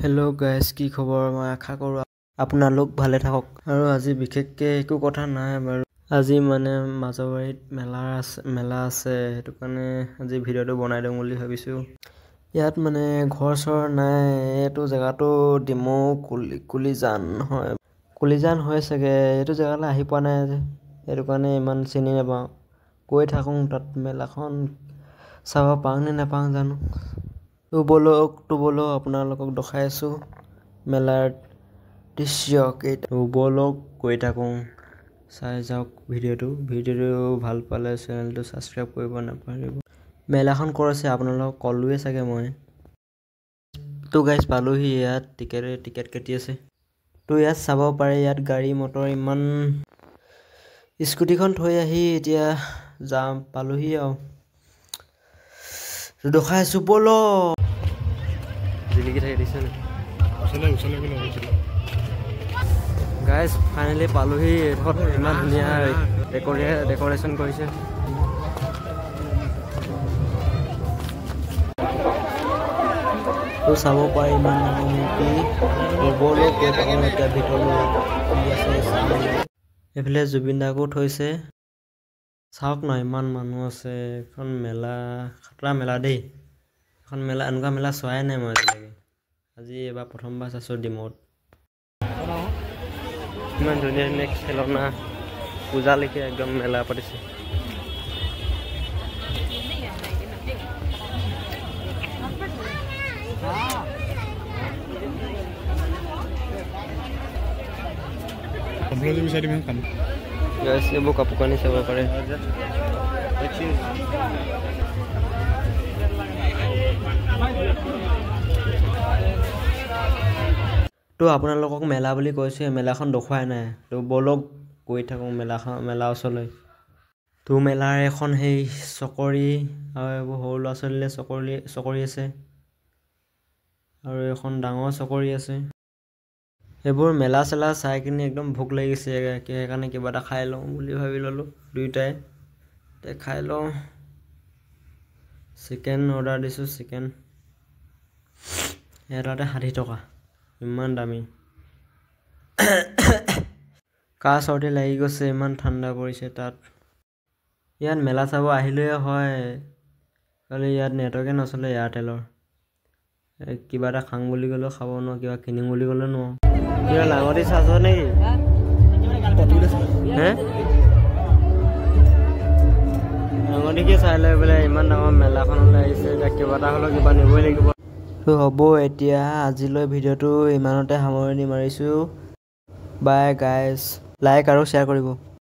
Hello' guys, কি খবৰ? মই আশা কৰোঁ আপোনালোক ভালে থাকক। আৰু আজি বিশেষকৈ একো কথা নাই বাৰু। আজি মানে মাজৰবাৰীত মেলা আছে, সেইটো কাৰণে আজি ভিডিঅ'টো বনাই দিওঁ বুলি ভাবিছোঁ। ইয়াত মানে ঘৰ চৰ নাই, এইটো জেগাটো ডিমৌ কুলিজান হয়। কুলিজান হয় চাগে, এইটো জেগালৈ আহি পোৱা নাই যে, সেইটো কাৰণে ইমান চিনি নাপাওঁ। গৈ থাকোঁ তাত মেলাখন চাব পাওঁ নে নাপাওঁ জানো। তো ব'লক আপোনালোকক দেখাই আছোঁ মেলাৰ দৃশ্য কেইটা। ব'লক গৈ থাকোঁ, চাই যাওক ভিডিঅ'টো ভাল পালে চেনেলটো ছাবস্ক্ৰাইব কৰিব নাপাহৰিব। মেলাখন ক'ত আছে আপোনালোকক ক'লোৱে চাগে মই। তো গাইজ পালোহি, ইয়াত টিকেট কাটি আছে। তো ইয়াত চাব পাৰে, ইয়াত গাড়ী মটৰ ইমান। স্কুটিখন থৈ আহি এতিয়া পালোহি আৰু দেখাই আছোঁ। ব'লক জিলিকি থাকি দিছে নে গাইজ, ফাইনেলি পালোহি। ইমান ধুনীয়া ডেক'ৰেশ্যন কৰিছে। তো চাব পাৰে ইমান ডাঙৰ মূৰ্তি। ব'লক গৈ থাকোঁ এতিয়া ভিতৰলৈ কি আছে চাম। এইফালে জুবিন দাকো থৈছে, চাওক ন ইমান মানুহ আছে। এখন মেলা, খাতৰা মেলা দেই। এখন মেলা, এনেকুৱা মেলা চোৱাই নাই মই আজিলৈকে। আজি এবাৰ প্ৰথমবাৰ চাইছোঁ ডিমৌত। ইমান ধুনীয়া ধুনীয়া খেলনা, পূজা লেখীয়া একদম মেলা পাতিছে। এইবোৰ কাপোৰ কানি চাব পাৰে। তো আপোনালোকক মেলা বুলি কৈছোঁ, মেলাখন দেখুৱাই নাই। তো ব'লক গৈ থাকোঁ মেলা ওচৰলৈ। তো মেলাৰ এখন সেই চকৰি আৰু এইবোৰ সৰু ল'ৰা ছোৱালীলৈ চকৰি আছে, আৰু এখন ডাঙৰ চকৰি আছে। এইবোৰ মেলা চেলা চাই কিনি একদম ভোক লাগিছে, সেইকাৰণে কিবা এটা খাই লওঁ বুলি ভাবি ল'লোঁ দুয়োটাই। খাই লওঁ। চিকেন অৰ্ডাৰ দিছোঁ, চিকেন এটাতে 60 টকা, ইমান দামী। কাহ চৰ্দি লাগি গৈছে, ইমান ঠাণ্ডা পৰিছে তাত। ইয়াত মেলা চাব আহিলেই হয়, খালি ইয়াত নেটৱৰ্কে নচলে এয়াৰটেলৰ। কিবা এটা খাওঁ বুলি ক'লেও খাব নোৱাৰোঁ, কিবা কিনিম বুলি ক'লেও নোৱাৰোঁ। কিবা লাঙতি চাইছ নেকি? হে লাঙতিকে চাই লৈ পেলাই ইমান ডাঙৰ মেলাখনলৈ আহিছে, এতিয়া কিবা এটা হ'লেও কিবা নিবই লাগিব। তো হ'ব, এতিয়া আজিলৈ ভিডিঅ'টো ইমানতে সামৰণি মাৰিছোঁ। বাই গাইজ, লাইক আৰু শ্বেয়াৰ কৰিব।